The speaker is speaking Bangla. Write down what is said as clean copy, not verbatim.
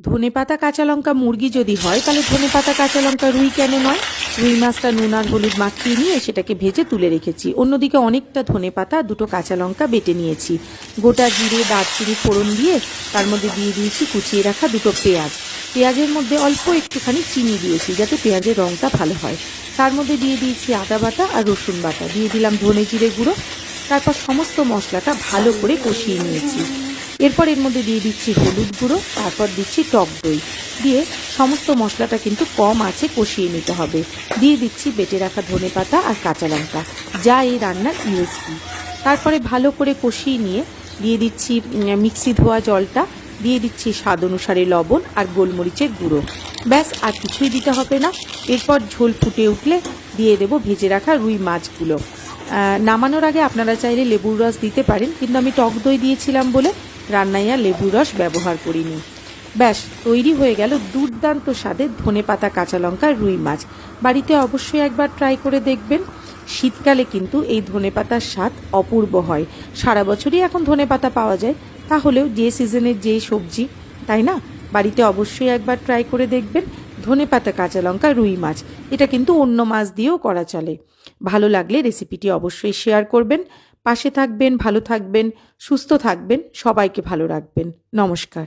ধনেপাতা কাঁচা লঙ্কা মুরগি যদি হয় তাহলে ধনেপাতা কাঁচা লঙ্কা রুই কেন নয়? রুই মাছটা নুন আর হলুদ মাখিয়ে নিয়ে সেটাকে ভেজে তুলে রেখেছি। অন্যদিকে অনেকটা ধনেপাতা, দুটো কাঁচা লঙ্কা বেটে নিয়েছি। গোটা জিরে, দারচিনি ফোড়ন দিয়ে তার মধ্যে দিয়ে দিয়েছি কুচিয়ে রাখা দুটো পেঁয়াজ। পেঁয়াজের মধ্যে অল্প একটুখানি চিনি দিয়েছি যাতে পেঁয়াজের রঙটা ভালো হয়। তার মধ্যে দিয়ে দিয়েছি আদা বাটা আর রসুন বাটা, দিয়ে দিলাম ধনে জিরে গুঁড়ো। তারপর সমস্ত মশলাটা ভালো করে কষিয়ে নিয়েছি। এরপর এর মধ্যে দিয়ে দিচ্ছি হলুদ গুঁড়ো, তারপর দিচ্ছি টক দই, দিয়ে সমস্ত মশলাটা কিন্তু কম আঁচে কষিয়ে নিতে হবে। দিয়ে দিচ্ছি বেটে রাখা ধনেপাতা আর কাঁচা লঙ্কা, যা এই রান্নার ইউএসপি। তারপরে ভালো করে কষিয়ে নিয়ে দিয়ে দিচ্ছি মিক্সি ধোয়া জলটা, দিয়ে দিচ্ছি স্বাদ অনুসারে লবণ আর গোলমরিচের গুঁড়ো। ব্যাস, আর কিছুই দিতে হবে না। এরপর ঝোল ফুটে উঠলে দিয়ে দেবো ভেজে রাখা রুই মাছগুলো। নামানোর আগে আপনারা চাইলে লেবুর রস দিতে পারেন, কিন্তু আমি টক দই দিয়েছিলাম বলে রান্নায় আর লেবুর রস ব্যবহার করিনি। ব্যাস, তৈরি হয়ে গেল দুর্দান্ত স্বাদের ধনেপাতা কাঁচা লঙ্কা রুই মাছ। বাড়িতে অবশ্যই একবার ট্রাই করে দেখবেন। শীতকালে কিন্তু এই ধনেপাতার স্বাদ অপূর্ব হয়। সারা বছরই এখন ধনেপাতা পাওয়া যায়, তাহলেও যে সিজনের যে সবজি, তাই না? বাড়িতে অবশ্যই একবার ট্রাই করে দেখবেন ধনেপাতা কাঁচা লঙ্কা রুই মাছ। এটা কিন্তু অন্য মাছ দিয়েও করা চলে। ভালো লাগলে রেসিপিটি অবশ্যই শেয়ার করবেন। পাশে থাকবেন, ভালো থাকবেন, সুস্থ থাকবেন, সবাইকে ভালো রাখবেন। নমস্কার।